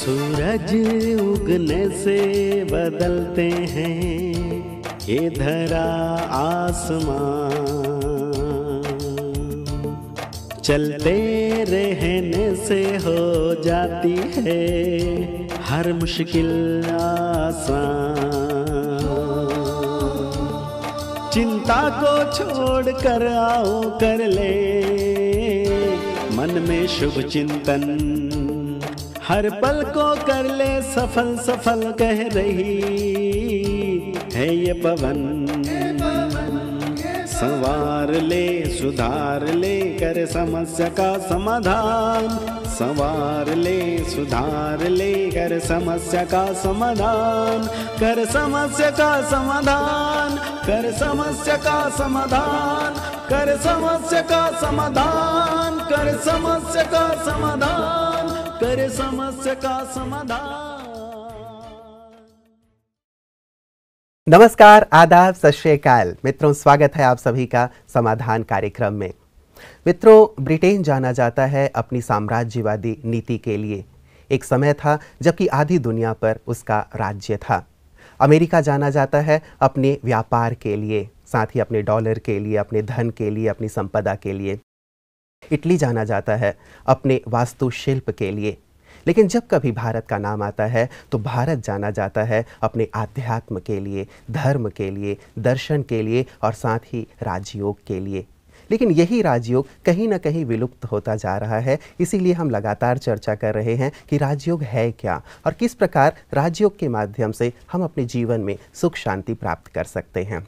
सूरज उगने से बदलते हैं ये धरा आसमान, चलते रहने से हो जाती है हर मुश्किल आसान। चिंता को छोड़ कर आओ कर ले मन में शुभ चिंतन, हर पल को कर ले सफल सफल कह रही है ये पवन। संवार ले सुधार ले कर समस्या का समाधान, संवार ले सुधार ले कर समस्या का समाधान, कर समस्या का समाधान, कर समस्या का समाधान, कर समस्या का समाधान, कर समस्या का समाधान, कर समस्या का समाधान। नमस्कार, आदाब, सत श्री अकाल मित्रों, स्वागत है आप सभी का समाधान कार्यक्रम में। मित्रों, ब्रिटेन जाना जाता है अपनी साम्राज्यवादी नीति के लिए। एक समय था जबकि आधी दुनिया पर उसका राज्य था। अमेरिका जाना जाता है अपने व्यापार के लिए, साथ ही अपने डॉलर के लिए, अपने धन के लिए, अपनी संपदा के लिए। इटली जाना जाता है अपने वास्तुशिल्प के लिए। लेकिन जब कभी भारत का नाम आता है तो भारत जाना जाता है अपने आध्यात्म के लिए, धर्म के लिए, दर्शन के लिए और साथ ही राजयोग के लिए। लेकिन यही राजयोग कहीं ना कहीं विलुप्त होता जा रहा है। इसीलिए हम लगातार चर्चा कर रहे हैं कि राजयोग है क्या और किस प्रकार राजयोग के माध्यम से हम अपने जीवन में सुख शांति प्राप्त कर सकते हैं।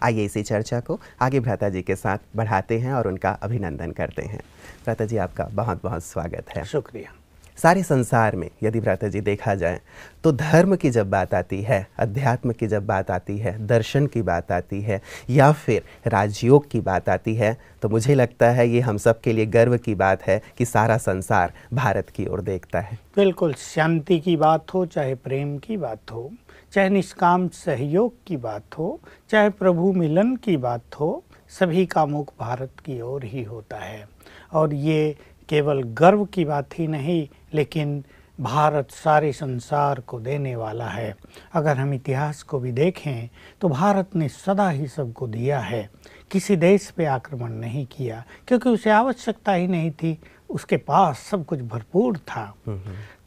आइए इसी चर्चा को आगे भ्राता जी के साथ बढ़ाते हैं और उनका अभिनंदन करते हैं। भ्राता जी, आपका बहुत बहुत स्वागत है। शुक्रिया। सारे संसार में यदि भ्राता जी देखा जाए तो धर्म की जब बात आती है, अध्यात्म की जब बात आती है, दर्शन की बात आती है या फिर राजयोग की बात आती है, तो मुझे लगता है ये हम सब के लिए गर्व की बात है कि सारा संसार भारत की ओर देखता है। बिल्कुल, शांति की बात हो, चाहे प्रेम की बात हो, चाहे निष्काम सहयोग की बात हो, चाहे प्रभु मिलन की बात हो, सभी का मुख भारत की ओर ही होता है। और ये केवल गर्व की बात ही नहीं, लेकिन भारत सारे संसार को देने वाला है। अगर हम इतिहास को भी देखें तो भारत ने सदा ही सबको दिया है, किसी देश पे आक्रमण नहीं किया क्योंकि उसे आवश्यकता ही नहीं थी, उसके पास सब कुछ भरपूर था।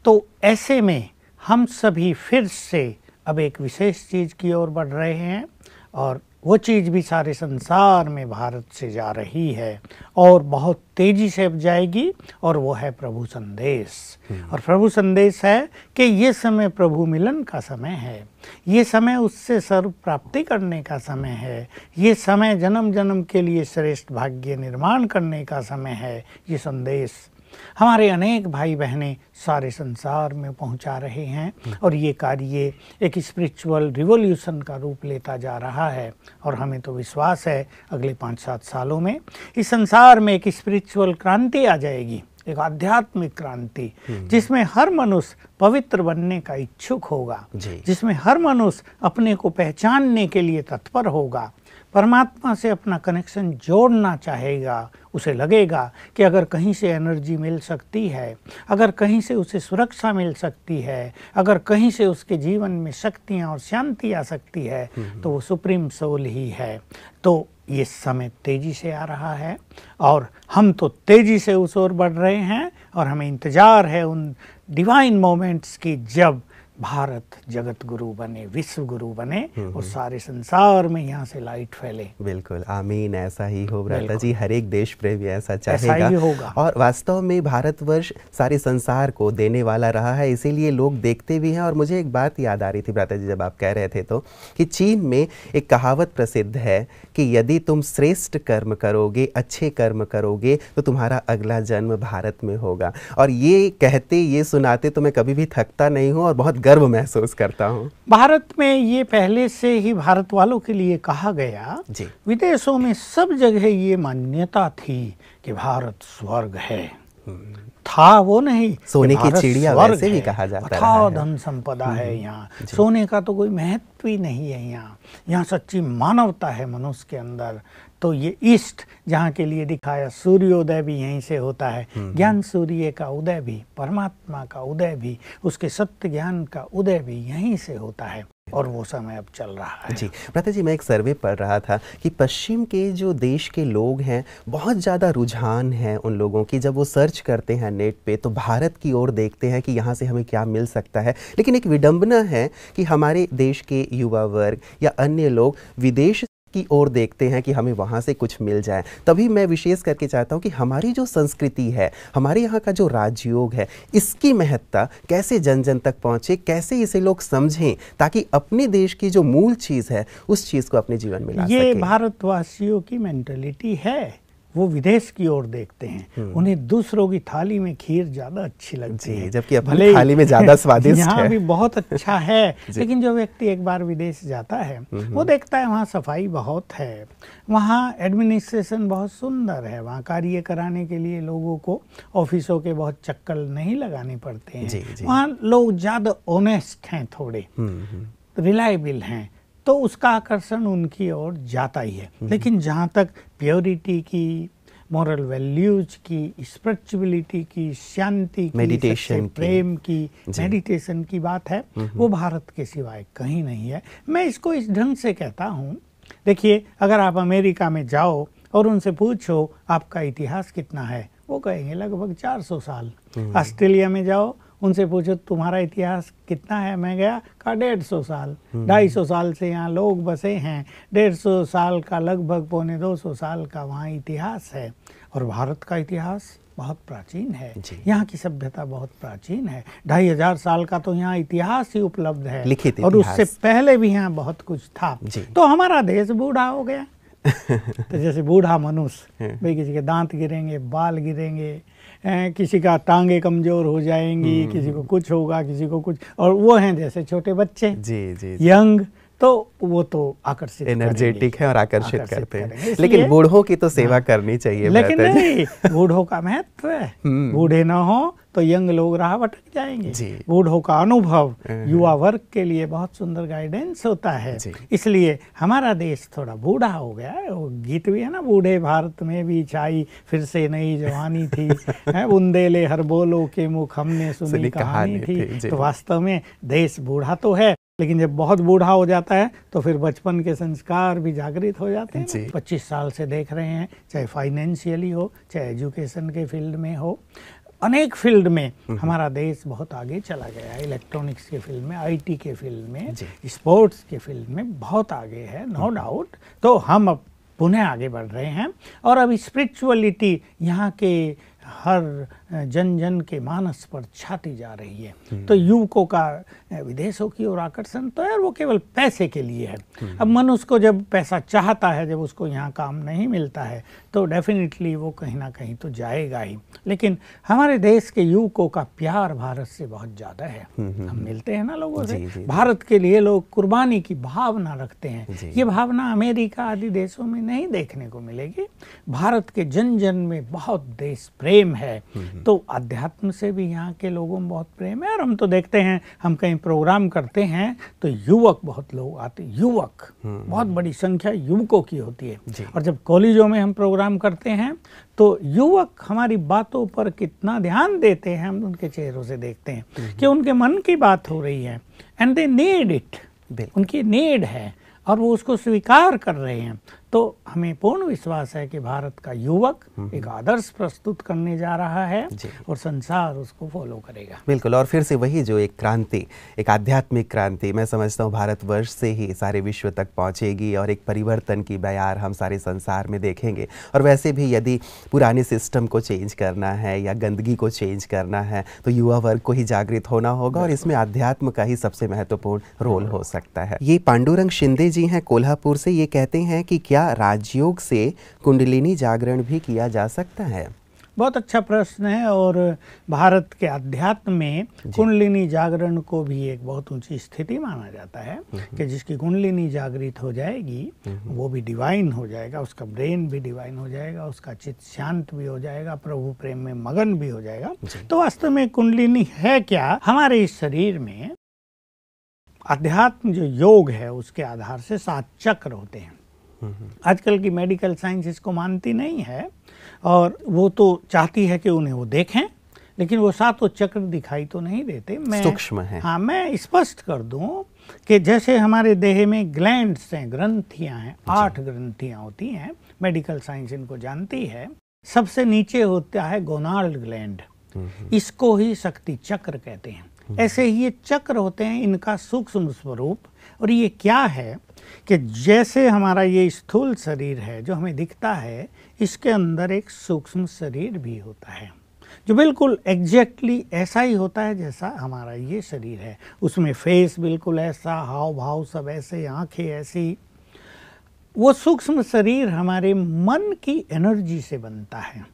तो ऐसे में हम सभी फिर से अब एक विशेष चीज़ की ओर बढ़ रहे हैं और वो चीज़ भी सारे संसार में भारत से जा रही है और बहुत तेज़ी से अब जाएगी, और वो है प्रभु संदेश। और प्रभु संदेश है कि ये समय प्रभु मिलन का समय है, ये समय उससे सर्व प्राप्ति करने का समय है, ये समय जन्म जन्म के लिए श्रेष्ठ भाग्य निर्माण करने का समय है। ये संदेश हमारे अनेक भाई बहनें सारे संसार में पहुंचा रहे हैं और ये कार्य एक स्पिरिचुअल रिवॉल्यूशन का रूप लेता जा रहा है। और हमें तो विश्वास है अगले 5-7 सालों में इस संसार में एक स्पिरिचुअल क्रांति आ जाएगी, एक आध्यात्मिक क्रांति, जिसमें हर मनुष्य पवित्र बनने का इच्छुक होगा, जिसमें हर मनुष्य अपने को पहचानने के लिए तत्पर होगा, परमात्मा से अपना कनेक्शन जोड़ना चाहेगा। उसे लगेगा कि अगर कहीं से एनर्जी मिल सकती है, अगर कहीं से उसे सुरक्षा मिल सकती है, अगर कहीं से उसके जीवन में शक्तियाँ और शांति आ सकती है, तो वो सुप्रीम सोल ही है। तो ये समय तेज़ी से आ रहा है और हम तो तेज़ी से उस ओर बढ़ रहे हैं और हमें इंतज़ार है उन डिवाइन मोमेंट्स की जब भारत जगत गुरु बने, विश्व गुरु बने और सारे संसार में यहाँ से लाइट फैले। बिल्कुल, आमीन, ऐसा ही हो भ्राता जी। हर एक देश प्रेमी ऐसा चाहेगा, ऐसा ही होगा। और वास्तव में भारतवर्ष सारे संसार को देने वाला रहा है, इसीलिए लोग देखते भी हैं। और मुझे एक बात याद आ रही थी भ्राता जी जब आप कह रहे थे तो, कि चीन में एक कहावत प्रसिद्ध है कि यदि तुम श्रेष्ठ कर्म करोगे, अच्छे कर्म करोगे, तो तुम्हारा अगला जन्म भारत में होगा। और ये कहते, ये सुनाते तो मैं कभी भी थकता नहीं हूँ और बहुत गर्व महसूस करता हूँ। भारत में ये पहले से ही भारत वालों के लिए कहा गया जी। विदेशों में सब जगह ये मान्यता थी कि भारत स्वर्ग है। था वो नहीं, सोने की चिड़िया वैसे भी कहा जाता है, धन संपदा है यहाँ, सोने का तो कोई महत्व ही नहीं है। यहाँ सच्ची मानवता है मनुष्य के अंदर, तो ये ईस्ट जहाँ के लिए दिखाया, सूर्योदय भी यहीं से होता है, ज्ञान सूर्य का उदय भी, परमात्मा का उदय भी, उसके सत्य ज्ञान का उदय भी यहीं से होता है और वो समय अब चल रहा है। जी भ्राता जी, मैं एक सर्वे पढ़ रहा था कि पश्चिम के जो देश के लोग हैं बहुत ज़्यादा रुझान है उन लोगों की, जब वो सर्च करते हैं नेट पे तो भारत की ओर देखते हैं कि यहाँ से हमें क्या मिल सकता है। लेकिन एक विडंबना है कि हमारे देश के युवा वर्ग या अन्य लोग विदेश की ओर देखते हैं कि हमें वहाँ से कुछ मिल जाए। तभी मैं विशेष करके चाहता हूँ कि हमारी जो संस्कृति है, हमारे यहाँ का जो राजयोग है, इसकी महत्ता कैसे जन जन तक पहुँचे, कैसे इसे लोग समझें, ताकि अपने देश की जो मूल चीज़ है उस चीज़ को अपने जीवन में ला सकें। ये भारतवासियों की मेंटलिटी है, वो विदेश की ओर देखते हैं, उन्हें दूसरों की थाली में खीर ज्यादा अच्छी लगती है, जबकि अपनी थाली में ज्यादा स्वादिष्ट है। यहाँ भी बहुत अच्छा है लेकिन जो व्यक्ति एक बार विदेश जाता है वो देखता है वहाँ सफाई बहुत है, वहाँ एडमिनिस्ट्रेशन बहुत सुंदर है, वहाँ कार्य कराने के लिए लोगों को ऑफिसों के बहुत चक्कर नहीं लगाने पड़ते हैं, वहाँ लोग ज्यादा ऑनेस्ट हैं, थोड़े रिलायबल हैं, तो उसका आकर्षण उनकी ओर जाता ही है। लेकिन जहाँ तक प्योरिटी की, मॉरल वैल्यूज की, स्पिरिचुअलिटी की, शांति की, मेडिटेशन प्रेम की, मेडिटेशन की बात है, वो भारत के सिवाय कहीं नहीं है। मैं इसको इस ढंग से कहता हूँ, देखिए अगर आप अमेरिका में जाओ और उनसे पूछो आपका इतिहास कितना है, वो कहेंगे लगभग 400 साल। ऑस्ट्रेलिया में जाओ, उनसे पूछो तुम्हारा इतिहास कितना है, मैं गया, कहा 150 साल, 250 साल से यहाँ लोग बसे हैं, 150 साल का लगभग 250 साल का वहाँ इतिहास है। और भारत का इतिहास बहुत प्राचीन है, यहाँ की सभ्यता बहुत प्राचीन है, 2500 साल का तो यहाँ इतिहास ही उपलब्ध है, और उससे पहले भी यहाँ बहुत कुछ था। तो हमारा देश बूढ़ा हो गया तो जैसे बूढ़ा मनुष्य, भाई किसी के दांत गिरेंगे, बाल गिरेंगे, किसी का टांगे कमजोर हो जाएंगी, किसी को कुछ होगा, किसी को कुछ, और वो हैं जैसे छोटे बच्चे, जी, यंग, तो वो तो आकर्षित, एनर्जेटिक है और आकर्षित करते हैं। लेकिन बूढ़ों की तो सेवा करनी चाहिए। लेकिन नहीं, बूढ़ों का महत्व है, बूढ़े ना हो तो यंग लोग राह भटक जाएंगे। बूढ़ों का अनुभव युवा वर्ग के लिए बहुत सुंदर गाइडेंस होता है। इसलिए हमारा देश थोड़ा बूढ़ा हो गया है। वो गीत भी है ना, बूढ़े भारत में भी छाई फिर से नई जवानी थी, बुंदेले हर बोलो के मुख हमने सुनी कहानी थी। तो वास्तव में देश बूढ़ा तो है, लेकिन जब बहुत बूढ़ा हो जाता है तो फिर बचपन के संस्कार भी जागृत हो जाते हैं। 25 साल से देख रहे हैं, चाहे फाइनेंशियली हो, चाहे एजुकेशन के फील्ड में हो, अनेक फील्ड में हमारा देश बहुत आगे चला गया है। इलेक्ट्रॉनिक्स के फील्ड में, आईटी के फील्ड में, स्पोर्ट्स के फील्ड में बहुत आगे है, नो डाउट। तो हम अब पुनः आगे बढ़ रहे हैं और अब स्पिरिचुअलिटी यहाँ के हर जन जन के मानस पर छाती जा रही है। तो युवकों का विदेशों की ओर आकर्षण तो है, वो केवल पैसे के लिए है। अब मनुष्य को जब पैसा चाहता है, जब उसको यहाँ काम नहीं मिलता है, तो डेफिनेटली वो कहीं ना कहीं तो जाएगा ही। लेकिन हमारे देश के युवकों का प्यार भारत से बहुत ज़्यादा है। हम मिलते हैं ना लोगों से, भारत के लिए लोग कुर्बानी की भावना रखते हैं। ये भावना अमेरिका आदि देशों में नहीं देखने को मिलेगी। भारत के जन जन में बहुत देश प्रेम है। तो अध्यात्म से भी यहाँ के लोगों में बहुत प्रेम है। और हम तो देखते हैं, हम कहीं प्रोग्राम करते हैं तो युवक बहुत लोग आते, युवक बहुत बड़ी संख्या युवकों की होती है। और जब कॉलेजों में हम प्रोग्राम करते हैं तो युवक हमारी बातों पर कितना ध्यान देते हैं, हम उनके चेहरों से देखते हैं कि उनके मन की बात हो रही है, एंड दे नीड इट, उनकी नीड है और वो उसको स्वीकार कर रहे हैं। तो हमें पूर्ण विश्वास है कि भारत का युवक एक आदर्श प्रस्तुत करने जा रहा है और संसार उसको फॉलो करेगा। बिल्कुल। और फिर से वही जो एक क्रांति, एक आध्यात्मिक क्रांति, मैं समझता हूँ भारतवर्ष से ही सारे विश्व तक पहुँचेगी और एक परिवर्तन की बयार हम सारे संसार में देखेंगे। और वैसे भी यदि पुराने सिस्टम को चेंज करना है या गंदगी को चेंज करना है तो युवा वर्ग को ही जागृत होना होगा और इसमें अध्यात्म का ही सबसे महत्वपूर्ण रोल हो सकता है। ये पांडुरंग शिंदे जी हैं कोल्हापुर से, ये कहते हैं कि क्या राजयोग से कुंडलिनी जागरण भी किया जा सकता है? बहुत अच्छा प्रश्न है। और भारत के अध्यात्म में कुंडलिनी जागरण को भी एक बहुत ऊंची स्थिति माना जाता है कि जिसकी कुंडलिनी जागृत हो जाएगी वो भी डिवाइन हो जाएगा, उसका ब्रेन भी डिवाइन हो जाएगा, उसका चित्त शांत भी हो जाएगा, प्रभु प्रेम में मगन भी हो जाएगा। तो वास्तव में कुंडलिनी है क्या? हमारे इस शरीर में अध्यात्म जो योग है उसके आधार से 7 चक्र होते हैं। आजकल की मेडिकल साइंस इसको मानती नहीं है और वो तो चाहती है कि उन्हें वो देखें, लेकिन वो सातों चक्र दिखाई तो नहीं देते। मैं सूक्ष्म है। हाँ, मैं स्पष्ट कर दूं कि जैसे हमारे देह में ग्लैंड्स हैं, ग्रंथियां हैं, 8 ग्रंथियां होती हैं, मेडिकल साइंस इनको जानती है। सबसे नीचे होता है गोनाल ग्लैंड, इसको ही शक्ति चक्र कहते हैं। ऐसे ही ये चक्र होते हैं, इनका सूक्ष्म स्वरूप। और ये क्या है कि जैसे हमारा ये स्थूल शरीर है जो हमें दिखता है, इसके अंदर एक सूक्ष्म शरीर भी होता है जो बिल्कुल एग्जैक्टली ऐसा ही होता है जैसा हमारा ये शरीर है। उसमें फेस बिल्कुल ऐसा, हाव भाव सब ऐसे, आंखें ऐसी। वो सूक्ष्म शरीर हमारे मन की एनर्जी से बनता है।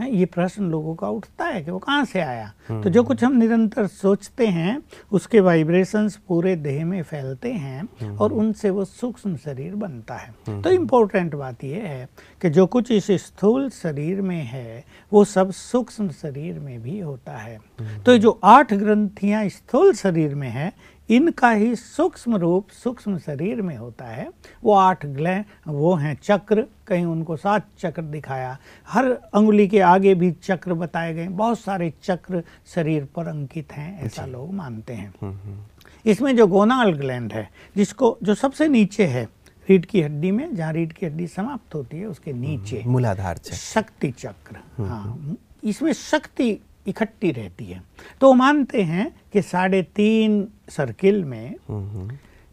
ये प्रश्न लोगों का उठता है कि वो कहाँ से आया। तो जो कुछ हम निरंतर सोचते हैं उसके वाइब्रेशंस पूरे देह में फैलते हैं और उनसे वो सूक्ष्म शरीर बनता है। तो इम्पोर्टेंट बात यह है कि जो कुछ इस स्थूल शरीर में है वो सब सूक्ष्म शरीर में भी होता है। तो ये जो 8 ग्रंथियां स्थूल शरीर में है, इनका ही सूक्ष्म रूप सूक्ष्म शरीर में होता है। वो 8 वो हैं चक्र, कहीं उनको 7 चक्र दिखाया, हर अंगुली के आगे भी चक्र बताए गए। बहुत सारे चक्र शरीर पर अंकित हैं, ऐसा लोग मानते हैं। इसमें जो गोनाल ग्लैंड है, जिसको जो सबसे नीचे है रीढ़ की हड्डी में, जहाँ रीढ़ की हड्डी समाप्त होती है उसके नीचे मूलाधार चक्र, शक्ति चक्र। हाँ, इसमें शक्ति इकट्ठी रहती है। तो मानते हैं कि 3.5 सर्किल में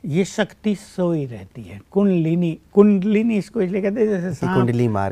ये शक्ति सोई रहती है। कुंडलिनी इसको इसलिए कहते हैं जैसे सांप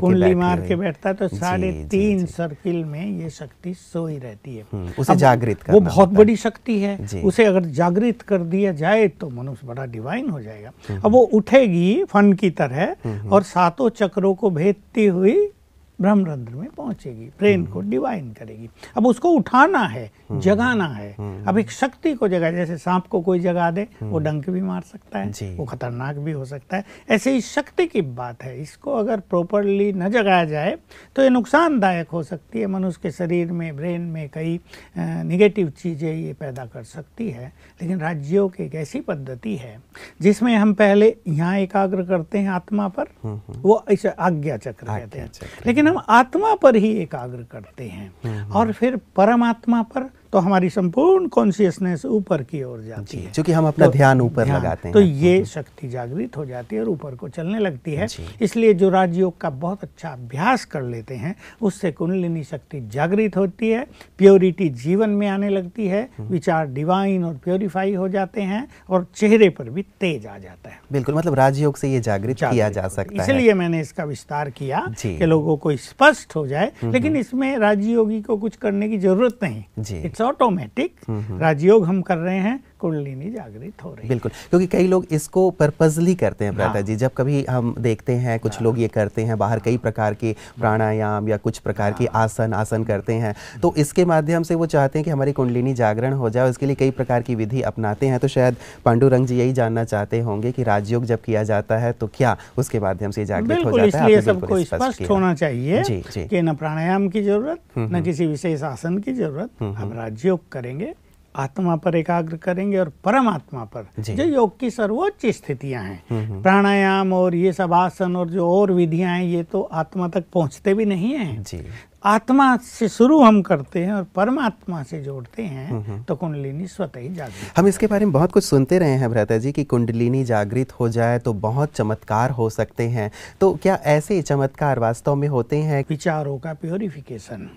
कुंडली मार के बैठता है, तो 3.5 सर्किल में ये शक्ति सोई रहती है। उसे जागृत करना, वो बहुत बड़ी शक्ति है। उसे अगर जागृत कर दिया जाए तो मनुष्य बड़ा डिवाइन हो जाएगा। अब वो उठेगी फन की तरह और 7 चक्रों को भेदती हुई ब्रह्मरंध्र में पहुंचेगी, ब्रेन को डिवाइन करेगी। अब उसको उठाना है, जगाना है। अब एक शक्ति को जगा, जैसे सांप को कोई जगा दे वो डंक भी मार सकता है, वो खतरनाक भी हो सकता है। ऐसे ही शक्ति की बात है, इसको अगर प्रॉपरली न जगाया जाए तो ये नुकसानदायक हो सकती है। मनुष्य के शरीर में, ब्रेन में कई निगेटिव चीज़ें ये पैदा कर सकती है। लेकिन राजयोग की एक ऐसी पद्धति है जिसमें हम पहले यहाँ एकाग्र करते हैं आत्मा पर, वो इसे आज्ञा चक्र कहते हैं, लेकिन हम आत्मा पर ही एकाग्र करते हैं और फिर परमात्मा पर, तो हमारी संपूर्ण कॉन्शियसनेस ऊपर की ओर जाती है, क्योंकि हम अपना ध्यान ऊपर लगाते हैं। तो ये शक्ति जागृत हो जाती है और ऊपर को चलने लगती है। इसलिए जो राजयोग का बहुत अच्छा अभ्यास कर लेते हैं उससे कुंडलिनी शक्ति जागृत होती है, प्योरिटी जीवन में आने लगती है, विचार डिवाइन और प्योरीफाई हो जाते हैं और चेहरे पर भी तेज आ जाता है। बिल्कुल, मतलब राजयोग से ये जागृत किया जा सकता है। इसलिए मैंने इसका विस्तार किया कि लोगों को स्पष्ट हो जाए। लेकिन इसमें राजयोगी को कुछ करने की जरूरत नहीं, इट्स ऑटोमेटिक। राजयोग हम कर रहे हैं, कुंडलिनी जागृत हो रही है। बिल्कुल, क्योंकि कई लोग इसको पर्पजली करते हैं भ्राता जी। जब कभी हम देखते हैं कुछ लोग ये करते हैं, बाहर कई प्रकार के प्राणायाम या कुछ प्रकार के आसन करते हैं, तो इसके माध्यम से वो चाहते हैं कि हमारी कुंडलिनी जागरण हो जाए। इसके लिए कई प्रकार की विधि अपनाते हैं। तो शायद पांडुरंग जी यही जानना चाहते होंगे कि राजयोग जब किया जाता है तो क्या उसके माध्यम से जागृत हो जाता है। इसलिए सबको स्पष्ट होना चाहिए कि न प्राणायाम की जरूरत, न किसी विशेष आसन की जरूरत। हम राजयोग करेंगे, आत्मा पर एकाग्र करेंगे और परमात्मा पर, जो योग की सर्वोच्च स्थितियां हैं। प्राणायाम और ये सब आसन और जो और विधियां हैं, ये तो आत्मा तक पहुंचते भी नहीं हैं। आत्मा से शुरू हम करते हैं और परमात्मा से जोड़ते हैं, तो कुंडलिनी स्वतः ही जागृत। हम इसके बारे में बहुत कुछ सुनते रहे हैं भ्राता जी कि कुंडलिनी जागृत हो जाए तो बहुत चमत्कार हो सकते हैं। तो क्या ऐसे चमत्कार वास्तव में होते हैं? विचारों का प्योरिफिकेशन,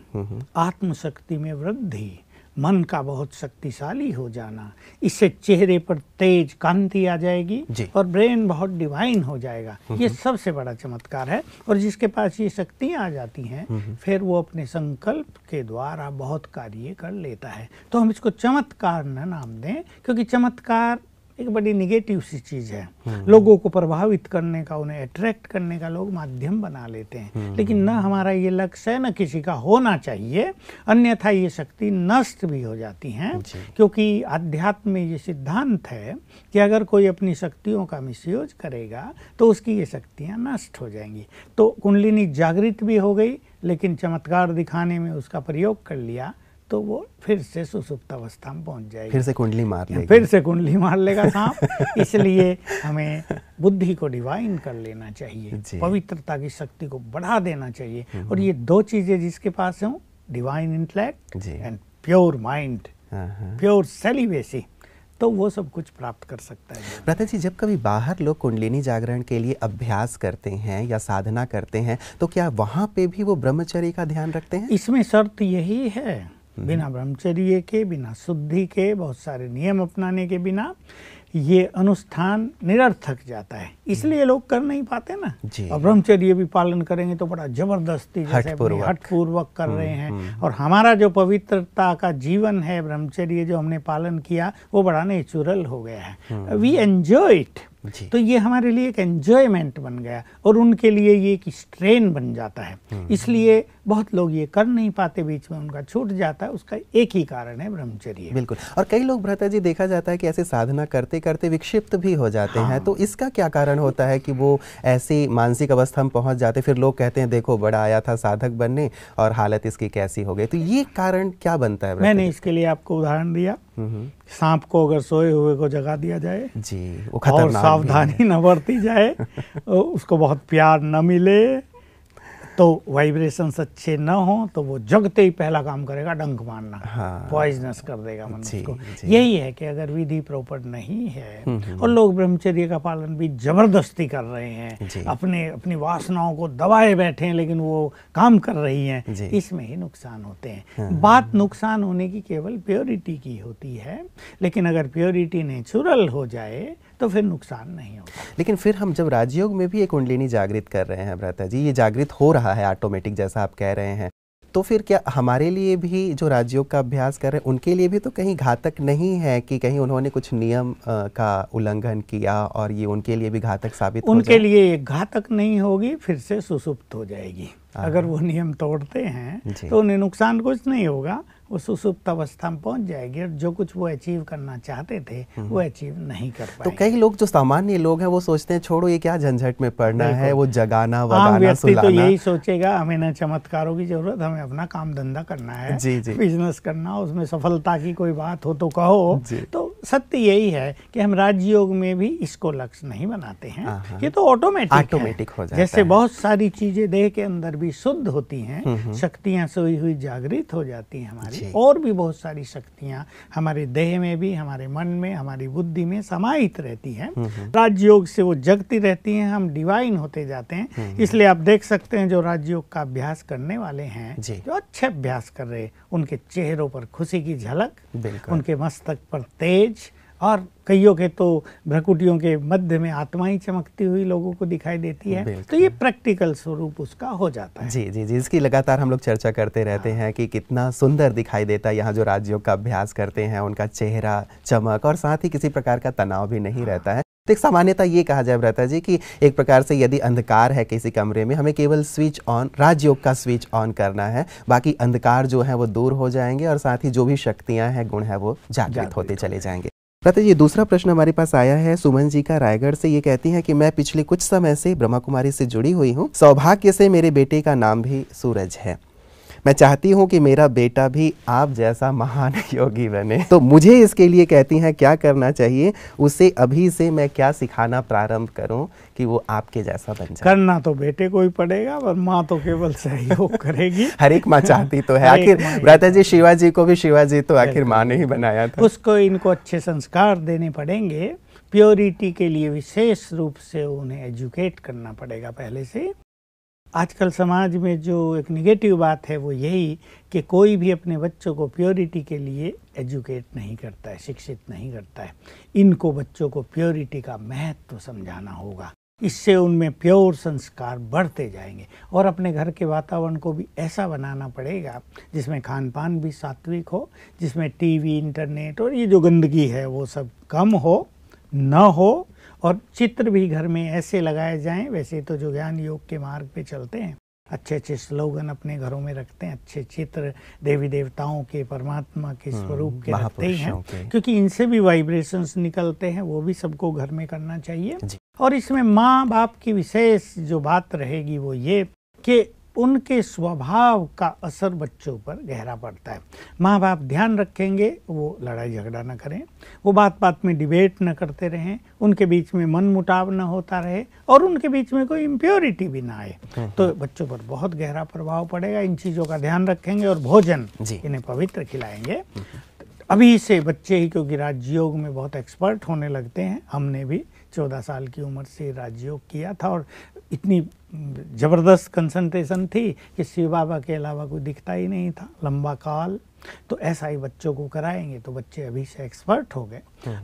आत्मशक्ति में वृद्धि, मन का बहुत शक्तिशाली हो जाना, इससे चेहरे पर तेज कांति आ जाएगी और ब्रेन बहुत डिवाइन हो जाएगा। ये सबसे बड़ा चमत्कार है। और जिसके पास ये शक्तियाँ आ जाती हैं, फिर वो अपने संकल्प के द्वारा बहुत कार्य कर लेता है। तो हम इसको चमत्कार न नाम दें, क्योंकि चमत्कार एक बड़ी निगेटिव सी चीज़ है। लोगों को प्रभावित करने का, उन्हें अट्रैक्ट करने का लोग माध्यम बना लेते हैं। लेकिन न हमारा ये लक्ष्य है, न किसी का होना चाहिए, अन्यथा ये शक्ति नष्ट भी हो जाती हैं। क्योंकि अध्यात्म में ये सिद्धांत है कि अगर कोई अपनी शक्तियों का मिसयूज करेगा तो उसकी ये शक्तियाँ नष्ट हो जाएंगी। तो कुंडलिनी जागृत भी हो गई, लेकिन चमत्कार दिखाने में उसका प्रयोग कर लिया तो वो फिर से सुसुप्त अवस्था में पहुंच जाएगी, फिर से कुंडली मार लेगा, फिर से कुंडली मार लेगा सांप। इसलिए हमें बुद्धि को डिवाइन कर लेना चाहिए, पवित्रता की शक्ति को बढ़ा देना चाहिए। और ये दो चीजें जिसके पास हों, divine intellect and pure mind, pure celibacy, तो वो सब कुछ प्राप्त कर सकता है। भ्राता जी, जब कभी बाहर लोग कुंडलिनी जागरण के लिए अभ्यास करते हैं या साधना करते हैं, तो क्या वहाँ पे भी वो ब्रह्मचर्य का ध्यान रखते हैं? इसमें शर्त यही है, बिना ब्रह्मचर्य के, बिना शुद्धि के, बहुत सारे नियम अपनाने के बिना ये अनुष्ठान निरर्थक जाता है। इसलिए लोग कर नहीं पाते ना। और ब्रह्मचर्य भी पालन करेंगे तो बड़ा जबरदस्ती, जैसे हठपूर्वक कर रहे हैं। और हमारा जो पवित्रता का जीवन है, ब्रह्मचर्य जो हमने पालन किया, वो बड़ा नेचुरल हो गया है। वी एंजॉय इट, तो ये हमारे लिए एक एंजॉयमेंट बन गया और उनके लिए ये एक स्ट्रेन बन जाता है। इसलिए बहुत लोग ये कर नहीं पाते, बीच में उनका छूट जाता है। उसका एक ही कारण है ब्रह्मचर्य। बिल्कुल। और कई लोग भ्राता जी देखा जाता है कि ऐसे साधना करते करते विक्षिप्त भी हो जाते हैं, तो इसका क्या कारण होता है कि वो ऐसी मानसिक अवस्था में पहुंच जाते, फिर लोग कहते हैं देखो बड़ा आया था साधक बनने और हालत इसकी कैसी हो गई। तो ये कारण क्या बनता है? मैंने इसके लिए आपको उदाहरण दिया, सांप को अगर सोए हुए को जगा दिया जाए जी, वो खतरनाक और सावधानी न बरती जाए, उसको बहुत प्यार न मिले, तो वाइब्रेशंस अच्छे न हो, तो वो जगते ही पहला काम करेगा डंक मारना, पॉइजनस कर देगा मनुष्य को। यही है कि अगर विधि प्रॉपर नहीं है और लोग ब्रह्मचर्य का पालन भी जबरदस्ती कर रहे हैं, अपनी वासनाओं को दबाए बैठे हैं, लेकिन वो काम कर रही हैं, इसमें ही नुकसान होते हैं। बात नुकसान होने की केवल प्योरिटी की होती है, लेकिन अगर प्योरिटी नेचुरल हो जाए तो फिर नुकसान नहीं होगा। लेकिन फिर हम जब राजयोग में भी ये कुंडलिनी जागृत कर रहे हैं भ्राता जी, ये जागृत हो रहा है ऑटोमेटिक जैसा आप कह रहे हैं, तो फिर क्या हमारे लिए भी जो राजयोग का अभ्यास कर रहे हैं उनके लिए भी तो कहीं घातक नहीं है कि कहीं उन्होंने कुछ नियम का उल्लंघन किया और ये उनके लिए भी घातक साबित हो जाए? उनके लिए घातक नहीं होगी, फिर से सुसुप्त हो जाएगी। अगर वो नियम तोड़ते हैं तो उन्हें नुकसान कुछ नहीं होगा, वो सुसुप्त अवस्था में पहुंच जाएगी और जो कुछ वो अचीव करना चाहते थे वो अचीव नहीं कर पाएंगे। तो कई लोग जो सामान्य लोग हैं वो सोचते हैं छोड़ो ये क्या झंझट में पड़ना है, वो जगाना वगाना सुलाना। तो यही सोचेगा हमें न चमत्कारों की जरूरत, हमें अपना काम धंधा करना है, बिजनेस करना, उसमें सफलता की कोई बात हो तो कहो। तो सत्य यही है कि हम राजयोग में भी इसको लक्ष्य नहीं बनाते हैं, ये तो ऑटोमेटिक हो जाता है। जैसे बहुत सारी चीजें देह के अंदर भी शुद्ध होती हैं, शक्तियां सोई हुई जागृत हो जाती हैं हमारी, और भी बहुत सारी शक्तियां हमारे देह में भी, हमारे मन में, हमारी बुद्धि में समाहित रहती हैं। राजयोग से वो जगती रहती हैं, हम डिवाइन होते जाते हैं। इसलिए आप देख सकते हैं जो राजयोग का अभ्यास करने वाले हैं, जो अच्छे अभ्यास कर रहे हैं, उनके चेहरों पर खुशी की झलक, उनके मस्तक पर तेज, और कईयों के तो भ्रकुटियों के मध्य में आत्मा ही चमकती हुई लोगों को दिखाई देती है। तो ये प्रैक्टिकल स्वरूप उसका हो जाता है। जी, इसकी लगातार हम लोग चर्चा करते रहते हैं कि कितना सुंदर दिखाई देता है यहाँ जो राजयोग का अभ्यास करते हैं, उनका चेहरा चमक, और साथ ही किसी प्रकार का तनाव भी नहीं रहता है। तो एक सामान्यता ये कहा जाए भ्राता जी कि एक प्रकार से यदि अंधकार है किसी कमरे में, हमें केवल स्विच ऑन, राजयोग का स्विच ऑन करना है, बाकी अंधकार जो है वो दूर हो जाएंगे और साथ ही जो भी शक्तियां हैं, गुण है, वो जागृत होते चले जाएंगे। भ्राता जी, दूसरा प्रश्न हमारे पास आया है सुमन जी का रायगढ़ से। ये कहती हैं कि मैं पिछले कुछ समय से ब्रह्मा कुमारी से जुड़ी हुई हूँ। सौभाग्य से मेरे बेटे का नाम भी सूरज है। मैं चाहती हूँ कि मेरा बेटा भी आप जैसा महान योगी बने, तो मुझे इसके लिए कहती हैं क्या करना चाहिए, उसे अभी से मैं क्या सिखाना प्रारंभ करूं कि वो आपके जैसा बन जाए? करना तो बेटे को ही पड़ेगा, पर माँ तो केवल सहयोग करेगी। हर एक माँ चाहती तो है। आखिर भ्राता जी, शिवाजी को भी शिवाजी तो आखिर माँ ने ही बनाया था। उसको इनको अच्छे संस्कार देने पड़ेंगे। प्योरिटी के लिए विशेष रूप से उन्हें एजुकेट करना पड़ेगा पहले से। आजकल समाज में जो एक निगेटिव बात है वो यही कि कोई भी अपने बच्चों को प्योरिटी के लिए एजुकेट नहीं करता है, शिक्षित नहीं करता है। इनको बच्चों को प्योरिटी का महत्व समझाना होगा। इससे उनमें प्योर संस्कार बढ़ते जाएंगे। और अपने घर के वातावरण को भी ऐसा बनाना पड़ेगा जिसमें खान पान भी सात्विक हो, जिसमें टीवी, इंटरनेट और ये जो गंदगी है वो सब कम हो, न हो, और चित्र भी घर में ऐसे लगाए जाएं। वैसे तो जो ज्ञान योग के मार्ग पे चलते हैं, अच्छे अच्छे स्लोगन अपने घरों में रखते हैं, अच्छे चित्र देवी देवताओं के, परमात्मा के स्वरूप के रखते हैं, क्योंकि इनसे भी वाइब्रेशंस निकलते हैं। वो भी सबको घर में करना चाहिए। और इसमें माँ बाप की विशेष जो बात रहेगी वो ये कि उनके स्वभाव का असर बच्चों पर गहरा पड़ता है। माँ बाप ध्यान रखेंगे वो लड़ाई झगड़ा न करें, वो बात बात में डिबेट न करते रहें, उनके बीच में मन मुटाव न होता रहे और उनके बीच में कोई इम्प्योरिटी भी ना आए, तो बच्चों पर बहुत गहरा प्रभाव पड़ेगा। इन चीज़ों का ध्यान रखेंगे और भोजन इन्हें पवित्र खिलाएंगे। अभी से बच्चे ही, क्योंकि राजयोग में बहुत एक्सपर्ट होने लगते हैं। हमने भी 14 साल की उम्र से राजयोग किया था और इतनी ज़बरदस्त कंसंट्रेशन थी कि शिव बाबा के अलावा कोई दिखता ही नहीं था लंबा काल। तो ऐसा ही बच्चों को कराएंगे तो बच्चे अभी से एक्सपर्ट हो गए,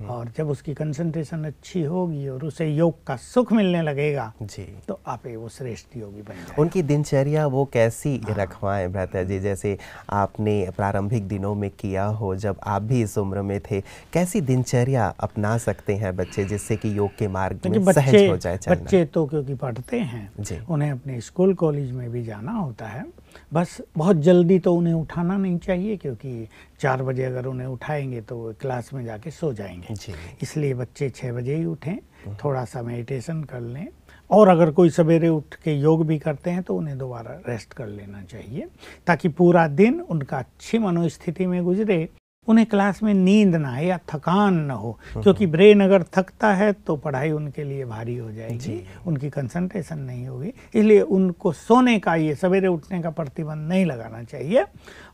और जब उसकी कंसंट्रेशन अच्छी होगी और उसे योग का सुख मिलने लगेगा जी, तो आप वो श्रेष्ठ योगी बन जाएंगे। उनकी दिनचर्या वो कैसी रखवाएं भ्राता जी, जैसे आपने प्रारंभिक दिनों में किया हो, जब आप भी इस उम्र में थे, कैसी दिनचर्या अपना सकते हैं बच्चे जिससे कि योग के मार्ग में सहज हो जाए चलना? बच्चे तो क्योंकि पढ़ते हैं जी, उन्हें अपने स्कूल कॉलेज में भी जाना होता है। बस बहुत जल्दी तो उन्हें उठाना नहीं चाहिए, क्योंकि 4 बजे अगर उन्हें उठाएंगे तो वो क्लास में जाके सो जाएंगे जी। इसलिए बच्चे 6 बजे ही उठें, थोड़ा सा मेडिटेशन कर लें, और अगर कोई सवेरे उठ के योग भी करते हैं तो उन्हें दोबारा रेस्ट कर लेना चाहिए, ताकि पूरा दिन उनका अच्छी मनोस्थिति में गुजरे, उन्हें क्लास में नींद ना आए या थकान ना हो। क्योंकि ब्रेन अगर थकता है तो पढ़ाई उनके लिए भारी हो जाएगी, उनकी कंसंट्रेशन नहीं होगी। इसलिए उनको सोने का, ये सवेरे उठने का प्रतिबंध नहीं लगाना चाहिए।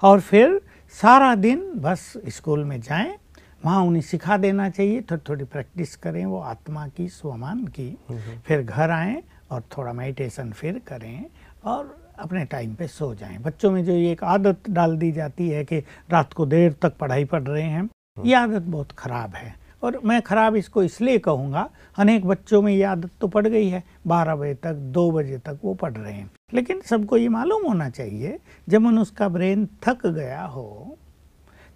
और फिर सारा दिन बस स्कूल में जाएं, वहाँ उन्हें सिखा देना चाहिए, थोड़ी थोड़ी प्रैक्टिस करें वो आत्मा की, स्वमान की। फिर घर आएँ और थोड़ा मेडिटेशन फिर करें और अपने टाइम पे सो जाएं। बच्चों में जो ये एक आदत डाल दी जाती है कि रात को देर तक पढ़ाई पढ़ रहे हैं, ये आदत बहुत ख़राब है। और मैं ख़राब इसको इसलिए कहूँगा, अनेक बच्चों में ये आदत तो पड़ गई है, 12 बजे तक 2 बजे तक वो पढ़ रहे हैं। लेकिन सबको ये मालूम होना चाहिए, जब मन उसका ब्रेन थक गया हो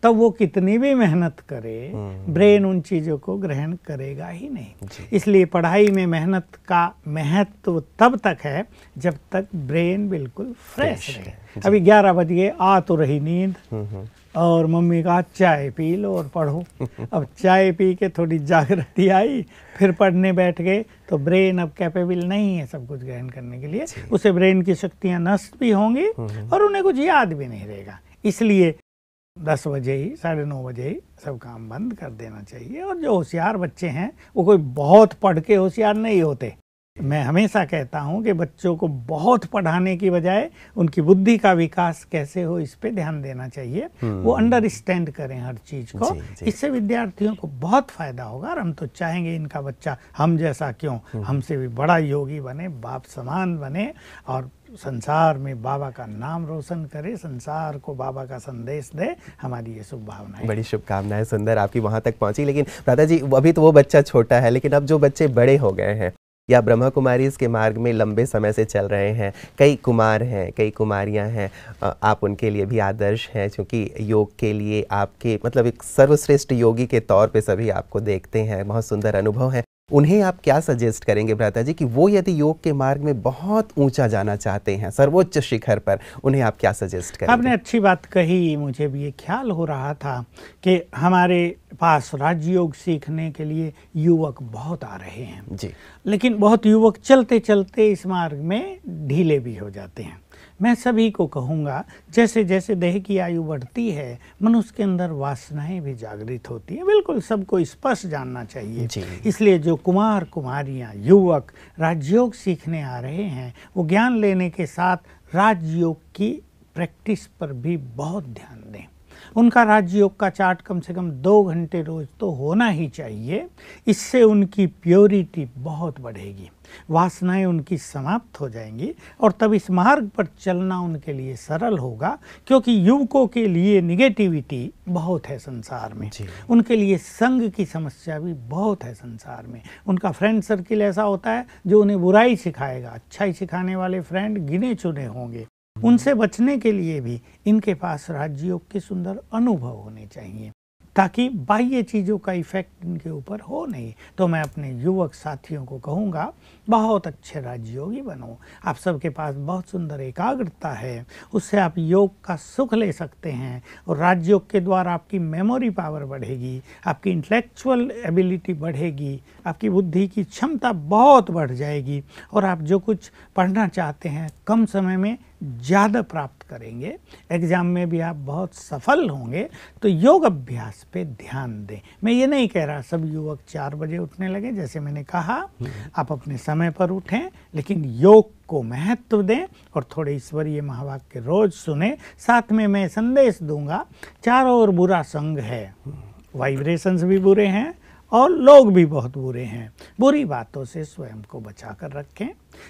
तब वो कितनी भी मेहनत करे, ब्रेन उन चीज़ों को ग्रहण करेगा ही नहीं। इसलिए पढ़ाई में मेहनत का महत्व तब तक है जब तक ब्रेन बिल्कुल फ्रेश रहे। अभी 11 बज गए, आ तो रही नींद, और मम्मी कहा चाय पी लो और पढ़ो। अब चाय पी के थोड़ी जागृति आई, फिर पढ़ने बैठ गए, तो ब्रेन अब कैपेबल नहीं है सब कुछ ग्रहण करने के लिए। उसे ब्रेन की शक्तियाँ नष्ट भी होंगी और उन्हें कुछ याद भी नहीं रहेगा। इसलिए 10 बजे ही, 9:30 बजे ही सब काम बंद कर देना चाहिए। और जो होशियार बच्चे हैं वो कोई बहुत पढ़ के होशियार नहीं होते। मैं हमेशा कहता हूँ कि बच्चों को बहुत पढ़ाने की बजाय उनकी बुद्धि का विकास कैसे हो, इस पे ध्यान देना चाहिए। वो अंडरस्टैंड करें हर चीज़ को, इससे विद्यार्थियों को बहुत फायदा होगा। और हम तो चाहेंगे इनका बच्चा हम जैसा क्यों, हमसे भी बड़ा योगी बने, बाप समान बने, और संसार में बाबा का नाम रोशन करे, संसार को बाबा का संदेश दे। हमारी ये शुभकामनाएं, बड़ी शुभकामनाएं सुंदर आपकी वहाँ तक पहुँची। लेकिन दादा जी, अभी तो वो बच्चा छोटा है, लेकिन अब जो बच्चे बड़े हो गए हैं या ब्रह्मा कुमारी इसके मार्ग में लंबे समय से चल रहे हैं, कई कुमार हैं, कई कुमारियां हैं, आप उनके लिए भी आदर्श हैं, क्योंकि योग के लिए आपके मतलब एक सर्वश्रेष्ठ योगी के तौर पे सभी आपको देखते हैं, बहुत सुंदर अनुभव है। उन्हें आप क्या सजेस्ट करेंगे भ्राता जी कि वो यदि योग के मार्ग में बहुत ऊंचा जाना चाहते हैं, सर्वोच्च शिखर पर, उन्हें आप क्या सजेस्ट करेंगे? आपने अच्छी बात कही। मुझे भी ये ख्याल हो रहा था कि हमारे पास राजयोग सीखने के लिए युवक बहुत आ रहे हैं जी, लेकिन बहुत युवक चलते चलते इस मार्ग में ढीले भी हो जाते हैं। मैं सभी को कहूँगा, जैसे जैसे देह की आयु बढ़ती है, मनुष्य के अंदर वासनाएं भी जागृत होती हैं। बिल्कुल सबको स्पष्ट जानना चाहिए। इसलिए जो कुमार कुमारियाँ, युवक राजयोग सीखने आ रहे हैं, वो ज्ञान लेने के साथ राजयोग की प्रैक्टिस पर भी बहुत ध्यान दें। उनका राजयोग का चार्ट कम से कम 2 घंटे रोज तो होना ही चाहिए। इससे उनकी प्योरिटी बहुत बढ़ेगी, वासनाएं उनकी समाप्त हो जाएंगी, और तब इस मार्ग पर चलना उनके लिए सरल होगा। क्योंकि युवकों के लिए निगेटिविटी बहुत है संसार में, उनके लिए संग की समस्या भी बहुत है संसार में। उनका फ्रेंड सर्किल ऐसा होता है जो उन्हें बुराई सिखाएगा, अच्छाई सिखाने वाले फ्रेंड गिने चुने होंगे। उनसे बचने के लिए भी इनके पास राजयोग के सुंदर अनुभव होने चाहिए, ताकि बाह्य चीज़ों का इफेक्ट इनके ऊपर हो नहीं। तो मैं अपने युवक साथियों को कहूँगा, बहुत अच्छे राजयोगी बनो। आप सबके पास बहुत सुंदर एकाग्रता है, उससे आप योग का सुख ले सकते हैं, और राजयोग के द्वारा आपकी मेमोरी पावर बढ़ेगी, आपकी इंटेलेक्चुअल एबिलिटी बढ़ेगी, आपकी बुद्धि की क्षमता बहुत बढ़ जाएगी, और आप जो कुछ पढ़ना चाहते हैं कम समय में ज़्यादा प्राप्त करेंगे, एग्ज़ाम में भी आप बहुत सफल होंगे। तो योग अभ्यास पे ध्यान दें। मैं ये नहीं कह रहा सब युवक 4 बजे उठने लगे, जैसे मैंने कहा आप अपने समय पर उठें, लेकिन योग को महत्व दें और थोड़े ईश्वरीय महावाक्य रोज सुने। साथ में मैं संदेश दूंगा, चारों ओर बुरा संग है, वाइब्रेशंस भी बुरे हैं और लोग भी बहुत बुरे हैं। बुरी बातों से स्वयं को बचा कर रखें।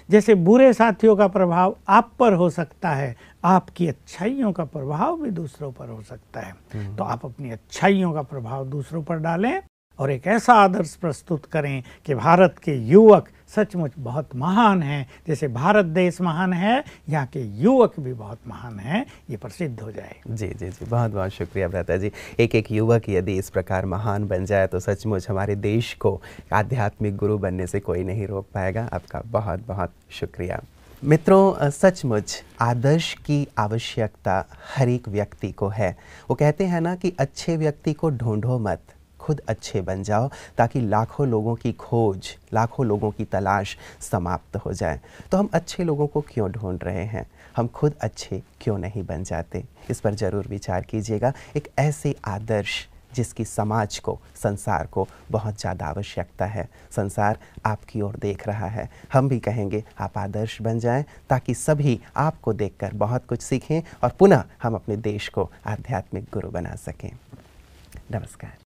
जैसे बुरे साथियों का प्रभाव आप पर हो सकता है, आपकी अच्छाइयों का प्रभाव भी दूसरों पर हो सकता है। तो आप अपनी अच्छाइयों का प्रभाव दूसरों पर डालें और एक ऐसा आदर्श प्रस्तुत करें कि भारत के युवक सचमुच बहुत महान हैं। जैसे भारत देश महान है, यहाँ के युवक भी बहुत महान हैं, ये प्रसिद्ध हो जाए। जी जी जी, बहुत बहुत शुक्रिया भ्राता जी। एक एक युवक यदि इस प्रकार महान बन जाए तो सचमुच हमारे देश को आध्यात्मिक गुरु बनने से कोई नहीं रोक पाएगा। आपका बहुत बहुत शुक्रिया। मित्रों, सचमुच आदर्श की आवश्यकता हर एक व्यक्ति को है। वो कहते हैं ना कि अच्छे व्यक्ति को ढूंढो मत, खुद अच्छे बन जाओ, ताकि लाखों लोगों की खोज, लाखों लोगों की तलाश समाप्त हो जाए। तो हम अच्छे लोगों को क्यों ढूंढ रहे हैं? हम खुद अच्छे क्यों नहीं बन जाते? इस पर ज़रूर विचार कीजिएगा। एक ऐसे आदर्श जिसकी समाज को, संसार को बहुत ज़्यादा आवश्यकता है। संसार आपकी ओर देख रहा है। हम भी कहेंगे आप आदर्श बन जाएं, ताकि सभी आपको देखकर बहुत कुछ सीखें और पुनः हम अपने देश को आध्यात्मिक गुरु बना सकें। नमस्कार।